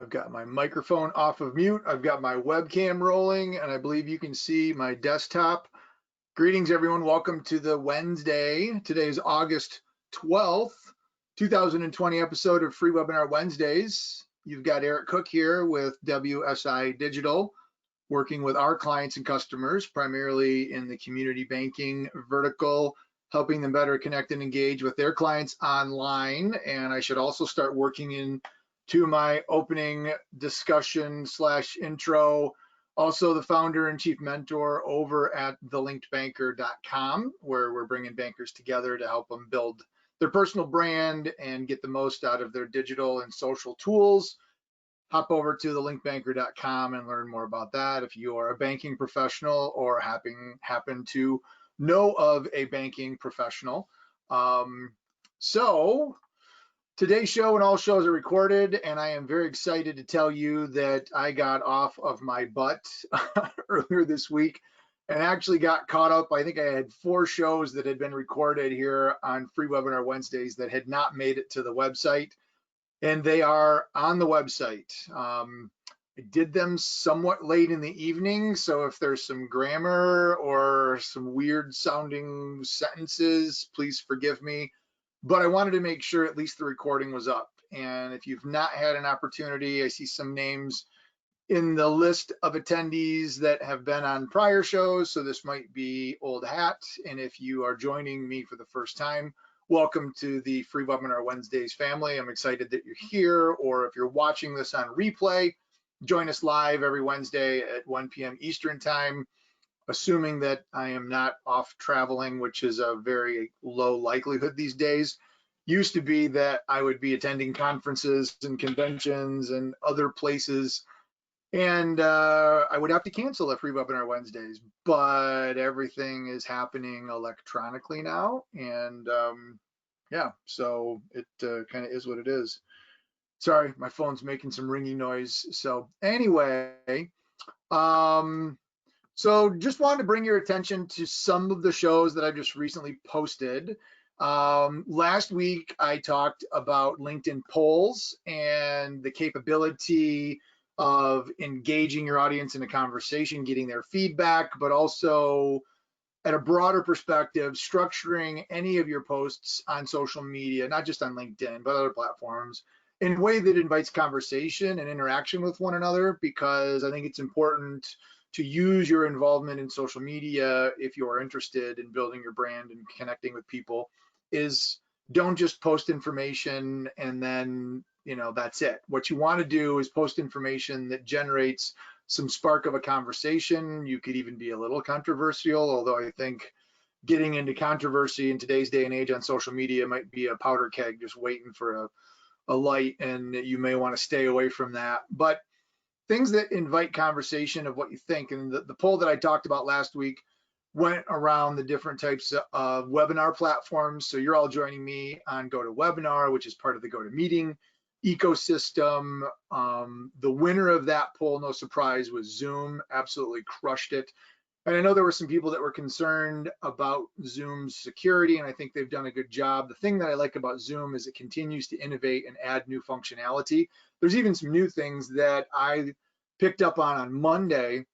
I've got my microphone off of mute. I've got my webcam rolling, and I believe you can see my desktop. Greetings, everyone. Welcome to the Wednesday. Today is August 12th, 2020 episode of Free Webinar Wednesdays. You've got Eric Cook here with WSI Digital, working with our clients and customers, primarily in the community banking vertical, helping them better connect and engage with their clients online. And I should also start working into my opening discussion / intro. Also the founder and chief mentor over at thelinkedbanker.com, where we're bringing bankers together to help them build their personal brand and get the most out of their digital and social tools. Hop over to thelinkedbanker.com and learn more about that if you are a banking professional or happen to know of a banking professional. So today's show and all shows are recorded, and I am very excited to tell you that I got off of my butt earlier this week and actually got caught up. I think I had 4 shows that had been recorded here on Free Webinar Wednesdays that had not made it to the website, and they are on the website. I did them somewhat late in the evening, so if there's some grammar or some weird sounding sentences, please forgive me. But I wanted to make sure at least the recording was up. And if you've not had an opportunity, I see some names in the list of attendees that have been on prior shows, so this might be old hat. And if you are joining me for the first time, welcome to the Free Webinar Wednesdays family. I'm excited that you're here, or if you're watching this on replay, join us live every Wednesday at 1 p.m. Eastern time, assuming that I am not off traveling, which is a very low likelihood these days. Used to be that I would be attending conferences and conventions and other places, and I would have to cancel the Free Webinar Wednesdays, but everything is happening electronically now, and yeah, so it kind of is what it is. Sorry, my phone's making some ringing noise. So anyway, so just wanted to bring your attention to some of the shows that I've just recently posted. Last week, I talked about LinkedIn polls and the capability of engaging your audience in a conversation, getting their feedback, but also at a broader perspective, structuring any of your posts on social media, not just on LinkedIn, but other platforms, in a way that invites conversation and interaction with one another, because I think it's important to use your involvement in social media if you are interested in building your brand and connecting with people. Is don't just post information and then, that's it. What you want to do is post information that generates some spark of a conversation. You could even be a little controversial, although I think getting into controversy in today's day and age on social media might be a powder keg just waiting for a light, and you may want to stay away from that. But things that invite conversation of what you think. And the poll that I talked about last week went around the different types of webinar platforms. So you're all joining me on GoToWebinar, which is part of the GoToMeeting ecosystem. The winner of that poll, no surprise, was Zoom. Absolutely crushed it. And I know there were some people that were concerned about Zoom's security, and I think they've done a good job. The thing that I like about Zoom is it continues to innovate and add new functionality. There's even some new things that I picked up on Monday.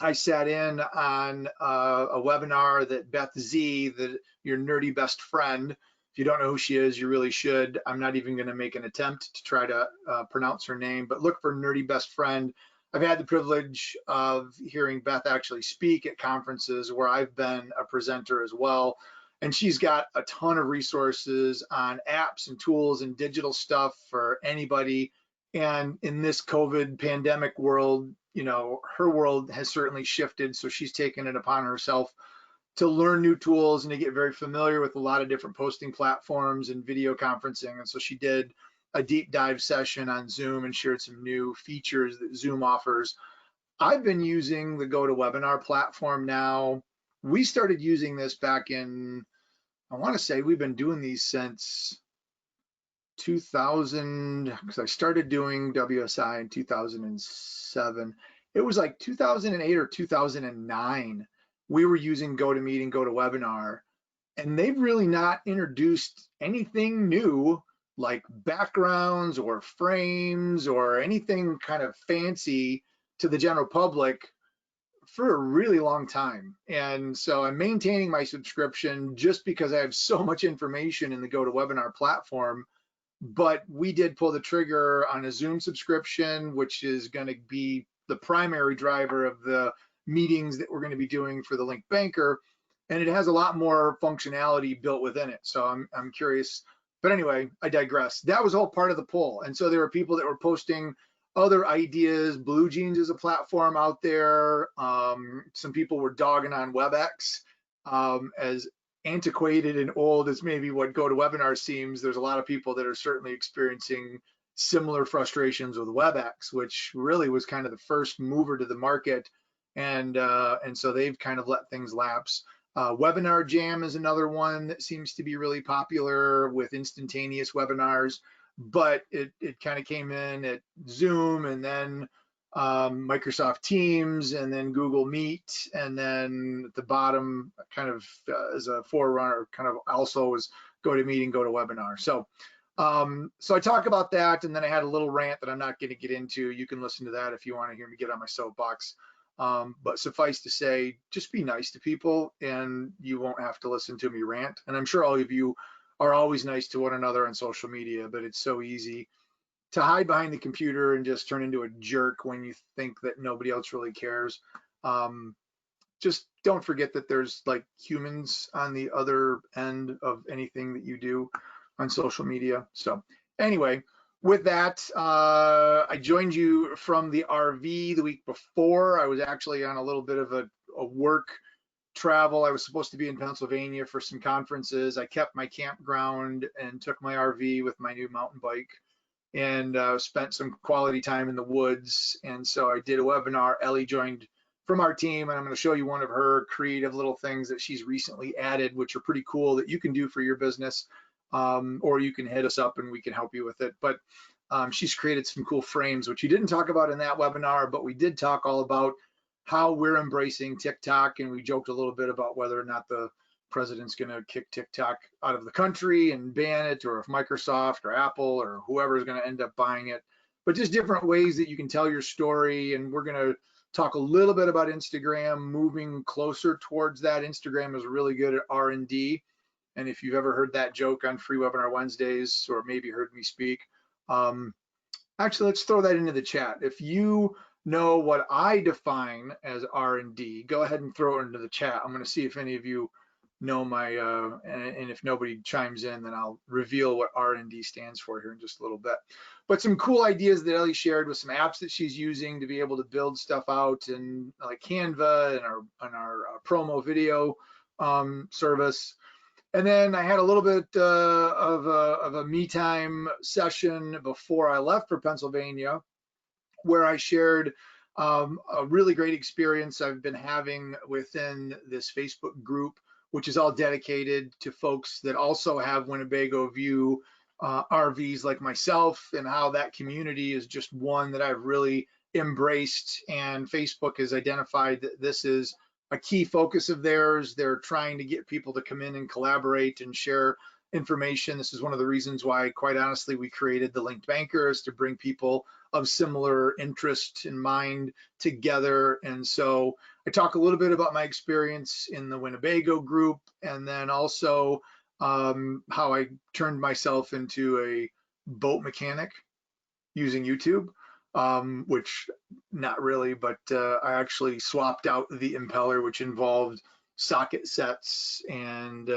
I sat in on a webinar that Beth Z, your nerdy best friend. If you don't know who she is, you really should. I'm not even going to make an attempt to try to pronounce her name, but look for Nerdy Best Friend. I've had the privilege of hearing Beth actually speak at conferences where I've been a presenter as well. And she's got a ton of resources on apps and tools and digital stuff for anybody. And in this COVID pandemic world, her world has certainly shifted. So she's taken it upon herself to learn new tools and to get very familiar with a lot of different posting platforms and video conferencing. And so she did a deep dive session on Zoom and shared some new features that Zoom offers. I've been using the GoToWebinar platform now. We started using this back in, I want to say we've been doing these since 2000, because I started doing WSI in 2007. It was like 2008 or 2009. We were using GoToMeeting, GoToWebinar, and they've really not introduced anything new like backgrounds or frames or anything kind of fancy to the general public for a really long time. And so I'm maintaining my subscription just because I have so much information in the GoToWebinar platform. But we did pull the trigger on a Zoom subscription, which is going to be the primary driver of the meetings that we're going to be doing for the Link Banker. And it has a lot more functionality built within it. So I'm curious. But anyway, I digress. That was all part of the poll. And so there were people that were posting other ideas. BlueJeans is a platform out there. Some people were dogging on WebEx as antiquated and old as maybe what GoToWebinar seems. There's a lot of people that are certainly experiencing similar frustrations with WebEx, which really was kind of the first mover to the market. And so they've kind of let things lapse. Webinar Jam is another one that seems to be really popular with instantaneous webinars, but it kind of came in at Zoom and then Microsoft Teams and then Google Meet, and then at the bottom kind of as a forerunner kind of also was GoToMeeting, GoToWebinar. So I talk about that, and then I had a little rant that I'm not going to get into. You can listen to that if you want to hear me get on my soapbox. But suffice to say, just be nice to people and you won't have to listen to me rant. And I'm sure all of you are always nice to one another on social media, but it's so easy to hide behind the computer and just turn into a jerk when you think that nobody else really cares. Just don't forget that there's like humans on the other end of anything that you do on social media. So anyway, with that, I joined you from the RV the week before. I was actually on a little bit of a work travel. I was supposed to be in Pennsylvania for some conferences. I kept my campground and took my RV with my new mountain bike and spent some quality time in the woods. And so I did a webinar. Ellie joined from our team, and I'm going to show you one of her creative little things that she's recently added, which are pretty cool that you can do for your business. Or you can hit us up and we can help you with it. But she's created some cool frames, which you didn't talk about in that webinar, but we did talk all about how we're embracing TikTok. And we joked a little bit about whether or not the president's going to kick TikTok out of the country and ban it, or if Microsoft or Apple or whoever is going to end up buying it. But just different ways that you can tell your story. And we're going to talk a little bit about Instagram, moving closer towards that. Instagram is really good at R&D. And if you've ever heard that joke on Free Webinar Wednesdays, or maybe heard me speak, actually, let's throw that into the chat. If you know what I define as R&D, go ahead and throw it into the chat. I'm going to see if any of you know my, and if nobody chimes in, then I'll reveal what R&D stands for here in just a little bit. But some cool ideas that Ellie shared with some apps that she's using to be able to build stuff out, and like Canva and our promo video service. And then I had a little bit of a me time session before I left for Pennsylvania, where I shared a really great experience I've been having within this Facebook group, which is all dedicated to folks that also have Winnebago View RVs like myself, and how that community is just one that I've really embraced. And Facebook has identified that this is a key focus of theirs. They're trying to get people to come in and collaborate and share information. This is one of the reasons why, quite honestly, we created the Linked Banker, is to bring people of similar interest in mind together. And so I talk a little bit about my experience in the Winnebago group, and then also how I turned myself into a boat mechanic using YouTube. Which not really, but I actually swapped out the impeller, which involved socket sets and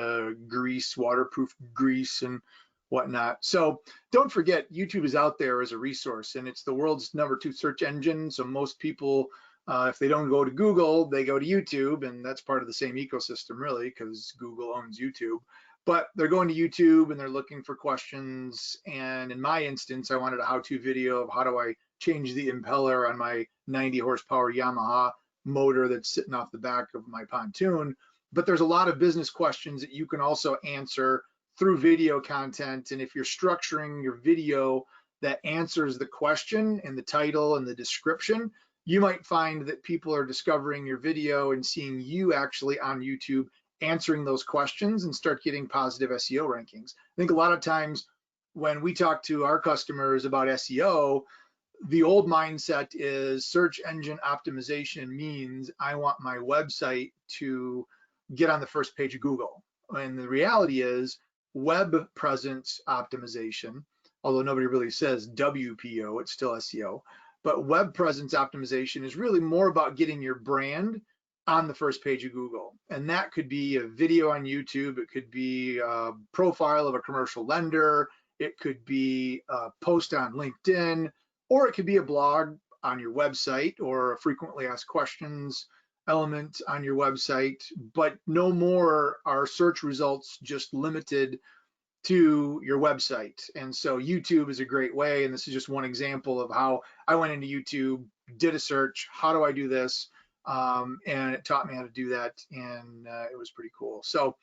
grease, waterproof grease and whatnot. So don't forget, YouTube is out there as a resource, and it's the world's #2 search engine. So most people, if they don't go to Google, they go to YouTube, and that's part of the same ecosystem really, because Google owns YouTube. But they're going to YouTube and they're looking for questions. And in my instance, I wanted a how-to video of how do I change the impeller on my 90 horsepower Yamaha motor that's sitting off the back of my pontoon. But there's a lot of business questions that you can also answer through video content. And if you're structuring your video that answers the question in the title and the description, you might find that people are discovering your video and seeing you actually on YouTube answering those questions, and start getting positive SEO rankings. I think a lot of times when we talk to our customers about SEO, the old mindset is search engine optimization means I want my website to get on the first page of Google. And the reality is web presence optimization, although nobody really says WPO, it's still SEO, but web presence optimization is really more about getting your brand on the first page of Google. And that could be a video on YouTube, it could be a profile of a commercial lender, it could be a post on LinkedIn, or it could be a blog on your website or a frequently asked questions element on your website, but no more are search results just limited to your website. And so YouTube is a great way, and this is just one example of how I went into YouTube, did a search, how do I do this? And it taught me how to do that, and it was pretty cool. So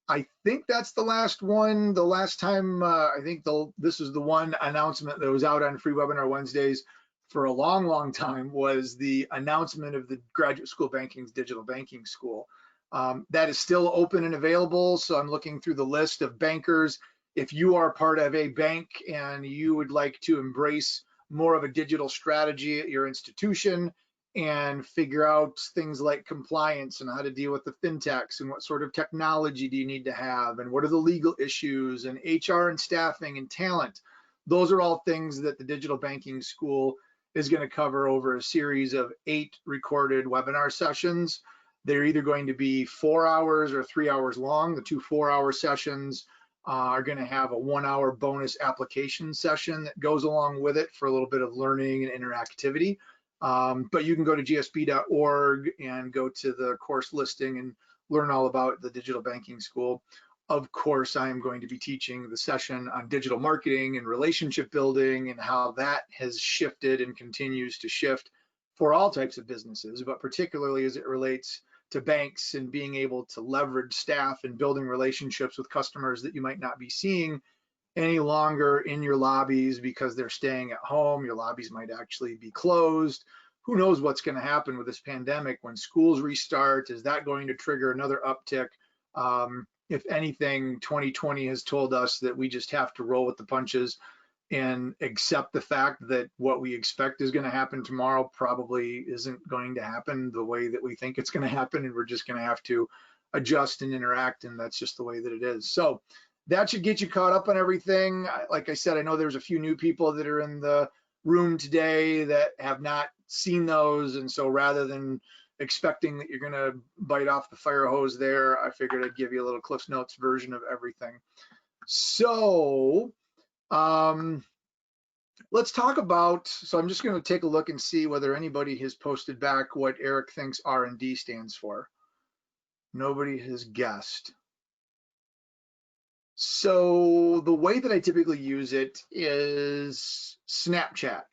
I think that's the last one. The last time, I think this is the one announcement that was out on Free Webinar Wednesdays for a long, long time, was the announcement of the Graduate School Banking's Digital Banking School. That is still open and available. So I'm looking through the list of bankers. If you are part of a bank and you would like to embrace more of a digital strategy at your institution and figure out things like compliance and how to deal with the fintechs and what sort of technology do you need to have and what are the legal issues and HR and staffing and talent. Those are all things that the Digital Banking School is going to cover over a series of 8 recorded webinar sessions. They're either going to be 4 hours or 3 hours long. The 2 4-hour sessions are going to have a 1-hour bonus application session that goes along with it for a little bit of learning and interactivity. But you can go to gsb.org and go to the course listing and learn all about the Digital Banking School. Of course, I am going to be teaching the session on digital marketing and relationship building and how that has shifted and continues to shift for all types of businesses, but particularly as it relates to banks and being able to leverage staff and building relationships with customers that you might not be seeing any longer in your lobbies because they're staying at home. Your lobbies might actually be closed. Who knows what's going to happen with this pandemic when schools restart? Is that going to trigger another uptick? If anything, 2020 has told us that we just have to roll with the punches and accept the fact that what we expect is going to happen tomorrow probably isn't going to happen the way that we think it's going to happen, and we're just going to have to adjust and interact, and that's just the way that it is. So that should get you caught up on everything. Like I said, I know there's a few new people that are in the room today that have not seen those, and so rather than expecting that you're going to bite off the fire hose there, I figured I'd give you a little Cliff Notes version of everything. So let's talk about, so I'm just going to take a look and see whether anybody has posted back what Eric thinks R&D stands for. Nobody has guessed. So the way that I typically use it is Snapchat.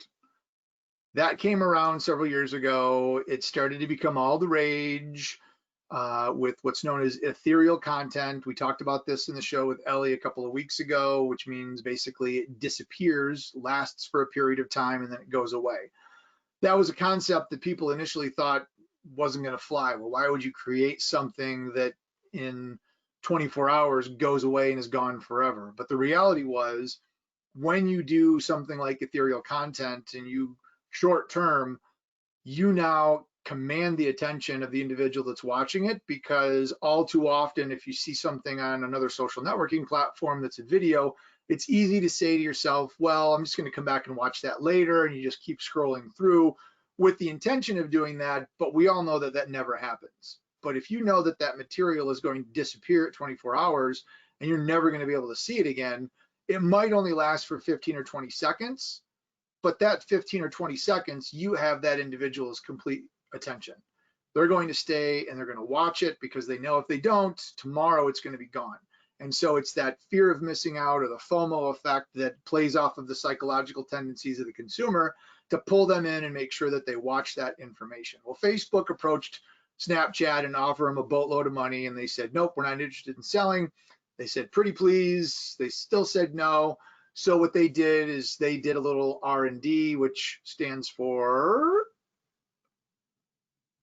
That came around several years ago. It started to become all the rage with what's known as ethereal content. We talked about this in the show with Ellie a couple of weeks ago, which means basically it disappears, lasts for a period of time, and then it goes away. That was a concept that people initially thought wasn't going to fly. Well, why would you create something that in 24 hours goes away and is gone forever? But the reality was, when you do something like ethereal content and you short term, you now command the attention of the individual that's watching it, because all too often, if you see something on another social networking platform that's a video, it's easy to say to yourself, well, I'm just going to come back and watch that later, and you just keep scrolling through with the intention of doing that. But we all know that that never happens. But if you know that that material is going to disappear at 24 hours and you're never going to be able to see it again, it might only last for 15 or 20 seconds, but that 15 or 20 seconds, you have that individual's complete attention. They're going to stay and they're going to watch it because they know if they don't, tomorrow it's going to be gone. And so it's that fear of missing out, or the FOMO effect, that plays off of the psychological tendencies of the consumer to pull them in and make sure that they watch that information. Well, Facebook approached Snapchat and offered them a boatload of money, and they said, nope, we're not interested in selling. They said, pretty please. They still said no. So what they did is they did a little R&D, which stands for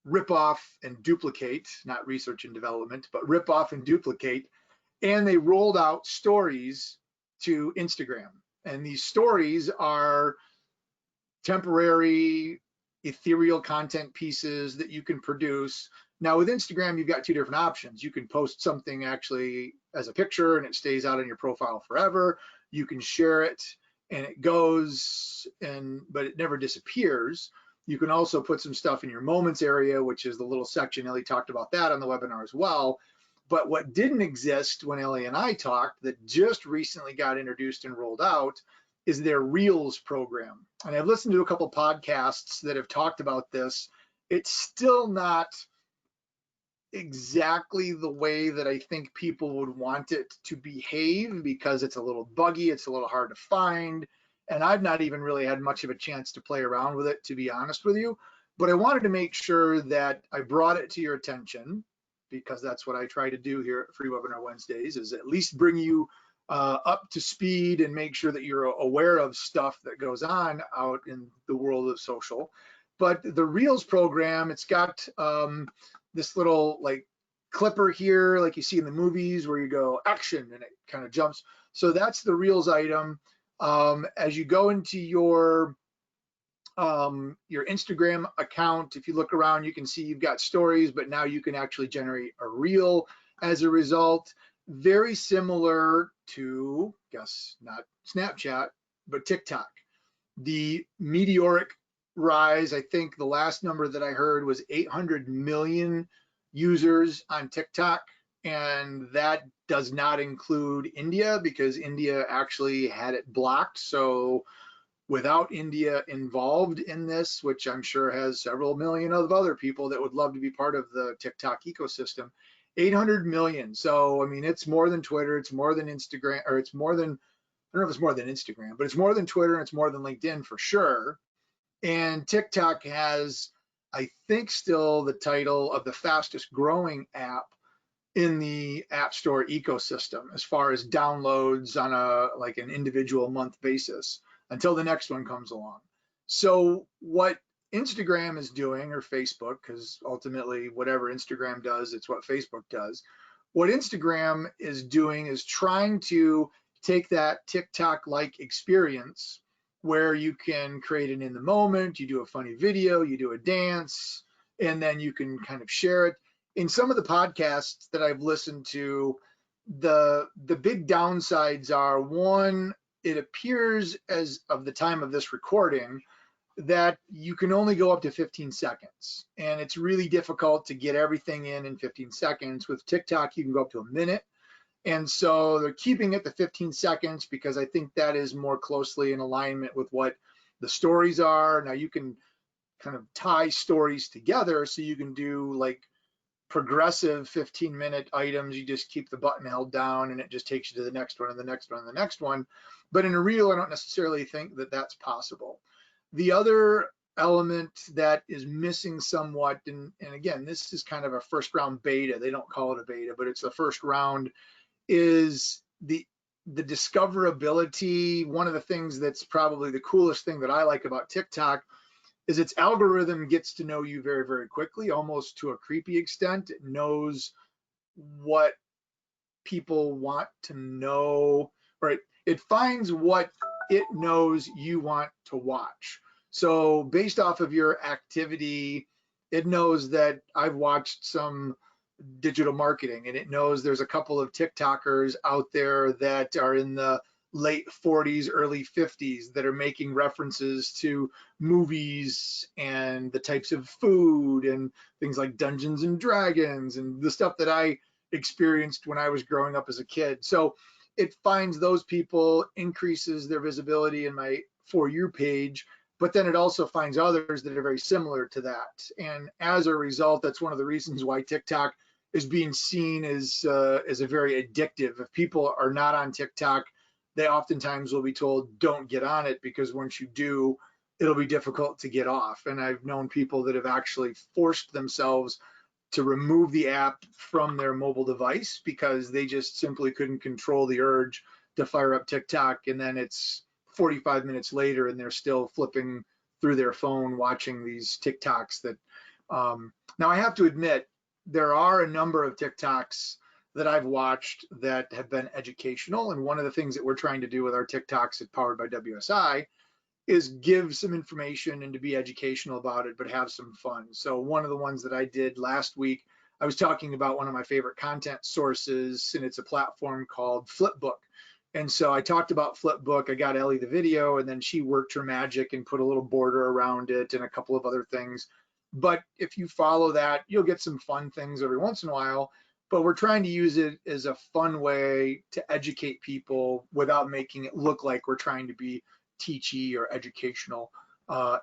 rip off and duplicate, not research and development, but rip off and duplicate. And they rolled out stories to Instagram. And these stories are temporary, ethereal content pieces that you can produce. Now with Instagram, you've got two different options. You can post something actually as a picture and it stays out on your profile forever. You can share it and it goes, but it never disappears. You can also put some stuff in your moments area, which is the little section. Ellie talked about that on the webinar as well. But what didn't exist when Ellie and I talked, that just recently got introduced and rolled out, is their Reels program. And I've listened to a couple podcasts that have talked about this. It's still not exactly the way that I think people would want it to behave, because it's a little buggy, it's a little hard to find, and I've not even really had much of a chance to play around with it, to be honest with you. But I wanted to make sure that I brought it to your attention, because that's what I try to do here at Free Webinar Wednesdays, is at least bring you up to speed and make sure that you're aware of stuff that goes on out in the world of social. But the Reels program, it's got this little like clipper here, like you see in the movies, where you go action and it kind of jumps. So that's the Reels item. As you go into your Instagram account, if you look around, you can see you've got stories, but now you can actually generate a reel as a result. Very similar to, guess not Snapchat, but TikTok. The meteoric rise, I think the last number that I heard was 800 million users on TikTok, and that does not include India, because India actually had it blocked. So without India involved in this, which I'm sure has several million of other people that would love to be part of the TikTok ecosystem, 800 million. So, I mean, it's more than Twitter, it's more than Instagram, or it's more than, I don't know if it's more than Instagram, but it's more than Twitter and it's more than LinkedIn for sure. And TikTok has, I think, still the title of the fastest growing app in the App Store ecosystem as far as downloads on an individual month basis, until the next one comes along. So what Instagram is doing, or Facebook, because ultimately whatever Instagram does, it's what Facebook does. What Instagram is doing is trying to take that TikTok-like experience where you can create an in the moment, you do a funny video, you do a dance, and then you can kind of share it. In some of the podcasts that I've listened to, the big downsides are, one, it appears as of the time of this recording that you can only go up to 15 seconds. And it's really difficult to get everything in 15 seconds. With TikTok, you can go up to a minute. And so they're keeping it to 15 seconds because I think that is more closely in alignment with what the stories are. Now you can kind of tie stories together, so you can do like progressive 15-minute items. You just keep the button held down and it just takes you to the next one and the next one and the next one. But in a reel, I don't necessarily think that that's possible. The other element that is missing somewhat, and again, this is kind of a first round beta. They don't call it a beta, but it's the first round, is the discoverability. One of the things that's probably the coolest thing that I like about TikTok is its algorithm gets to know you very, very quickly, almost to a creepy extent. It knows what people want to know, right? It finds what it knows you want to watch. So based off of your activity, it knows that I've watched some digital marketing, and it knows there's a couple of TikTokers out there that are in the late 40s, early 50s that are making references to movies and the types of food and things like Dungeons and Dragons and the stuff that I experienced when I was growing up as a kid. So it finds those people, increases their visibility in my For You page, but then it also finds others that are very similar to that. And as a result, that's one of the reasons why TikTok is being seen as a very addictive. If people are not on TikTok, they oftentimes will be told, don't get on it, because once you do, it'll be difficult to get off. And I've known people that have actually forced themselves to remove the app from their mobile device because they just simply couldn't control the urge to fire up TikTok. And then it's 45 minutes later and they're still flipping through their phone watching these TikToks that, now I have to admit, there are a number of TikToks that I've watched that have been educational. And one of the things that we're trying to do with our TikToks at Powered by WSI is give some information and to be educational about it, but have some fun. So one of the ones that I did last week, I was talking about one of my favorite content sources, and it's a platform called Flipbook. And so I talked about Flipbook. I got Ellie the video, and then she worked her magic and put a little border around it and a couple of other things. But if you follow that, you'll get some fun things every once in a while. But we're trying to use it as a fun way to educate people without making it look like we're trying to be teachy or educational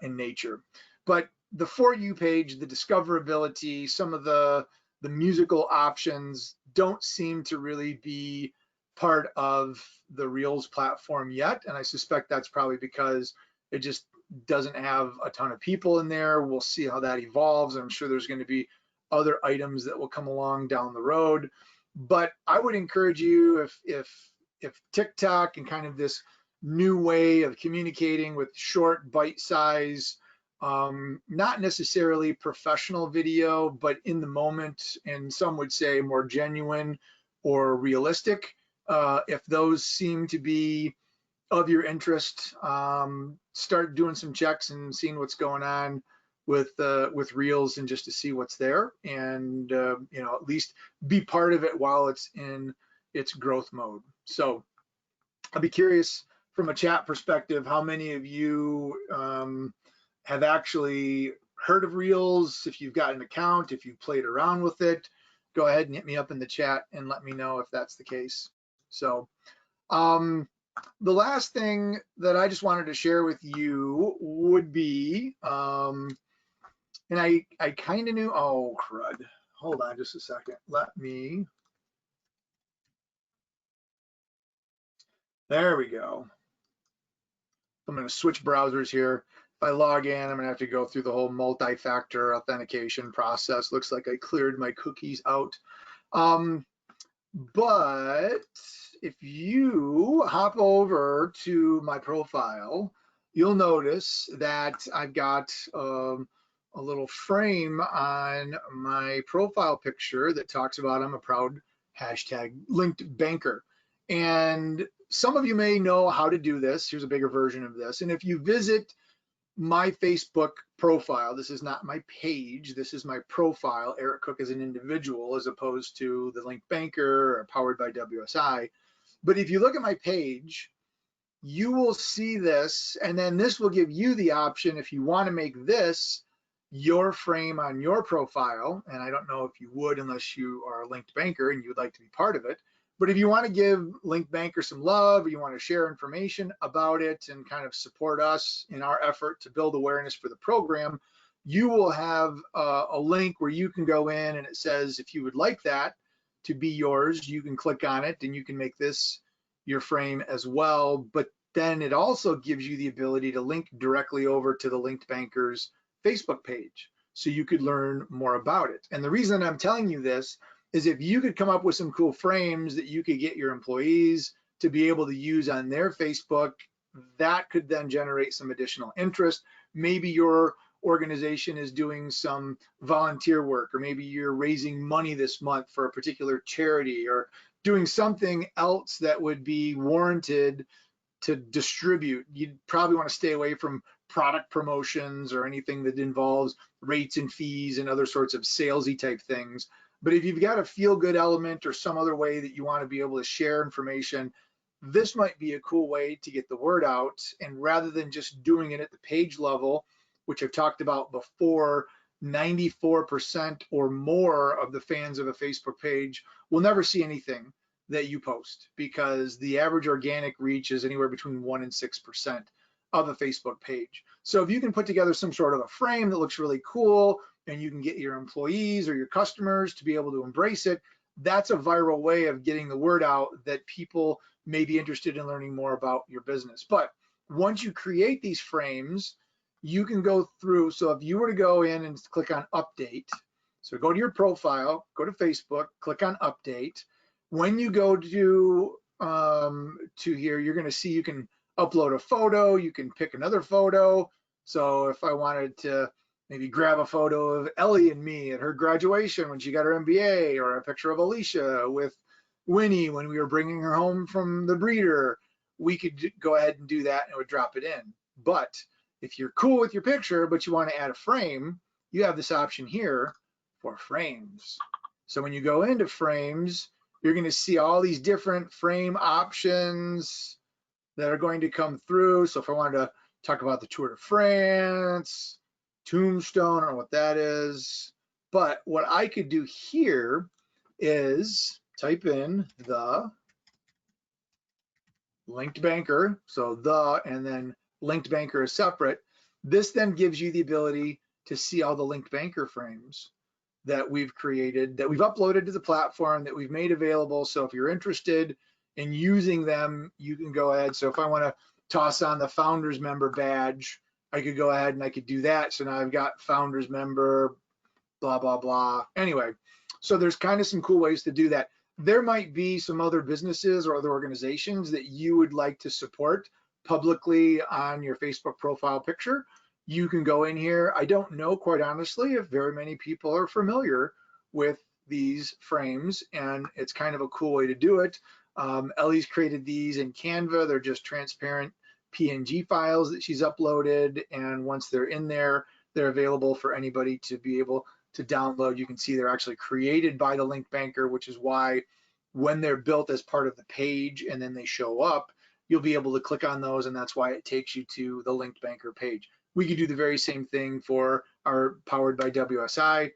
in nature. But the For You page, the discoverability, some of the musical options don't seem to really be part of the Reels platform yet. And I suspect that's probably because it just doesn't have a ton of people in there. We'll see how that evolves. I'm sure there's going to be other items that will come along down the road. But I would encourage you, if TikTok and kind of this new way of communicating with short bite size, not necessarily professional video, but in the moment, and some would say more genuine or realistic. If those seem to be of your interest, start doing some checks and seeing what's going on with Reels, and just to see what's there, and at least be part of it while it's in its growth mode. So I'll be curious from a chat perspective, how many of you have actually heard of Reels? If you've got an account, if you've played around with it, go ahead and hit me up in the chat and let me know if that's the case. So the last thing that I just wanted to share with you would be, and I kind of knew, oh crud, hold on just a second. There we go. I'm going to switch browsers here. If I log in, I'm going to have to go through the whole multi-factor authentication process. Looks like I cleared my cookies out. But if you hop over to my profile, you'll notice that I've got a little frame on my profile picture that talks about I'm a proud #linked banker. And some of you may know how to do this. Here's a bigger version of this. And if you visit my Facebook profile, this is not my page, this is my profile, Eric Cook as an individual, as opposed to the Linked Banker or Powered by WSI. But if you look at my page, you will see this, and then this will give you the option if you want to make this your frame on your profile. And I don't know if you would unless you are a Linked Banker and you would like to be part of it. But if you want to give Linked Banker some love, or you want to share information about it and kind of support us in our effort to build awareness for the program, you will have a link where you can go in, and it says if you would like that to be yours, you can click on it and you can make this your frame as well. But then it also gives you the ability to link directly over to the Linked Banker's Facebook page, so you could learn more about it. And the reason I'm telling you this is if you could come up with some cool frames that you could get your employees to be able to use on their Facebook, that could then generate some additional interest. Maybe your organization is doing some volunteer work, or maybe you're raising money this month for a particular charity, or doing something else that would be warranted to distribute. You'd probably want to stay away from product promotions or anything that involves rates and fees and other sorts of salesy type things. But if you've got a feel-good element or some other way that you want to be able to share information, this might be a cool way to get the word out. And rather than just doing it at the page level, which I've talked about before, 94% or more of the fans of a Facebook page will never see anything that you post, because the average organic reach is anywhere between 1% and 6% of a Facebook page. So if you can put together some sort of a frame that looks really cool, and you can get your employees or your customers to be able to embrace it, that's a viral way of getting the word out that people may be interested in learning more about your business. But once you create these frames, you can go through. So if you were to go in and click on update, so go to your profile, go to Facebook, click on update. When you go to here, you're going to see you can upload a photo, you can pick another photo. So if I wanted to maybe grab a photo of Ellie and me at her graduation when she got her MBA, or a picture of Alicia with Winnie when we were bringing her home from the breeder. We could go ahead and do that and it would drop it in. But if you're cool with your picture, but you want to add a frame, you have this option here for frames. So when you go into frames, you're going to see all these different frame options that are going to come through. So if I wanted to talk about the Tour de France, Tombstone, or what that is, but what I could do here is type in the linked banker, so the, and then linked banker is separate. This then gives you the ability to see all the linked banker frames that we've created, that we've uploaded to the platform, that we've made available. So if you're interested in using them, you can go ahead. So if I want to toss on the founders member badge, I could go ahead and I could do that. So now I've got founders member, blah, blah, blah. Anyway, so there's kind of some cool ways to do that. There might be some other businesses or other organizations that you would like to support publicly on your Facebook profile picture. You can go in here. I don't know, quite honestly, if very many people are familiar with these frames, and it's kind of a cool way to do it. Ellie's created these in Canva. They're just transparent PNG files that she's uploaded, and once they're in there, they're available for anybody to be able to download. You can see they're actually created by the link banker, which is why when they're built as part of the page and then they show up, you'll be able to click on those, and that's why it takes you to the linked banker page. We could do the very same thing for our Powered by WSI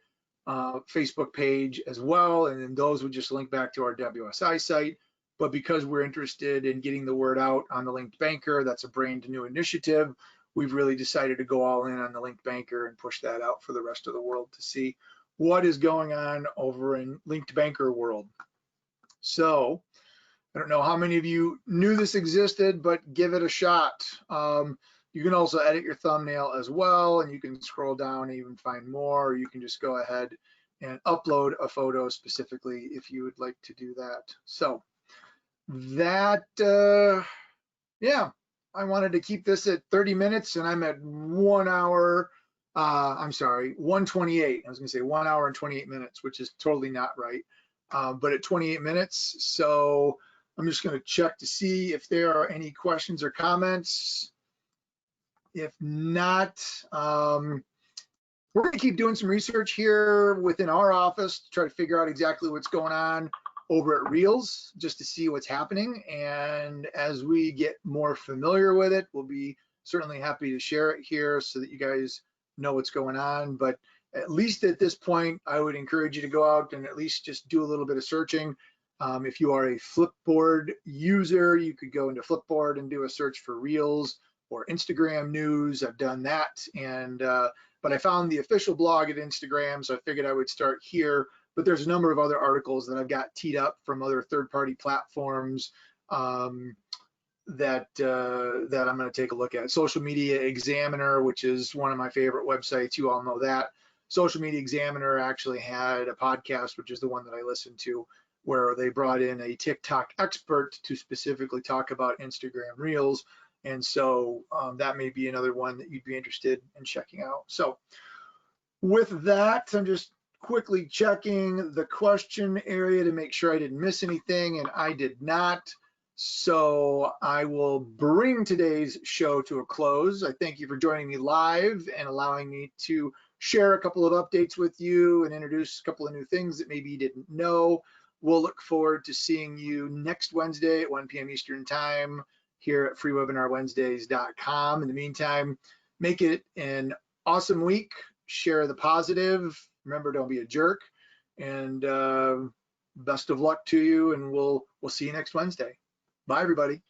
Facebook page as well, and then those would just link back to our WSI site. But because we're interested in getting the word out on the linked banker, that's a brand new initiative, we've really decided to go all in on the linked banker and push that out for the rest of the world to see what is going on over in linked banker world. So I don't know how many of you knew this existed, but give it a shot. You can also edit your thumbnail as well, and you can scroll down and even find more, or you can just go ahead and upload a photo specifically if you would like to do that. So that, yeah, I wanted to keep this at 30 minutes and I'm at 1 hour, I'm sorry, 1:28. I was gonna say 1 hour and 28 minutes, which is totally not right, but at 28 minutes. So I'm just gonna check to see if there are any questions or comments. If not, we're gonna keep doing some research here within our office to try to figure out exactly what's going on over at Reels, just to see what's happening. And as we get more familiar with it, we'll be certainly happy to share it here so that you guys know what's going on. But at least at this point, I would encourage you to go out and at least just do a little bit of searching. If you are a Flipboard user, you could go into Flipboard and do a search for Reels or Instagram news. I've done that, and but I found the official blog at Instagram, so I figured I would start here. But there's a number of other articles that I've got teed up from other third-party platforms that I'm going to take a look at. Social Media Examiner, which is one of my favorite websites. You all know that. Social Media Examiner actually had a podcast, which is the one that I listened to, where they brought in a TikTok expert to specifically talk about Instagram Reels. And so that may be another one that you'd be interested in checking out. So with that, I'm just quickly checking the question area to make sure I didn't miss anything, and I did not. So I will bring today's show to a close. I thank you for joining me live and allowing me to share a couple of updates with you and introduce a couple of new things that maybe you didn't know. We'll look forward to seeing you next Wednesday at 1 p.m. Eastern Time here at freewebinarwednesdays.com. In the meantime, make it an awesome week. Share the positive. Remember, don't be a jerk. And best of luck to you, and we'll see you next Wednesday. Bye, everybody.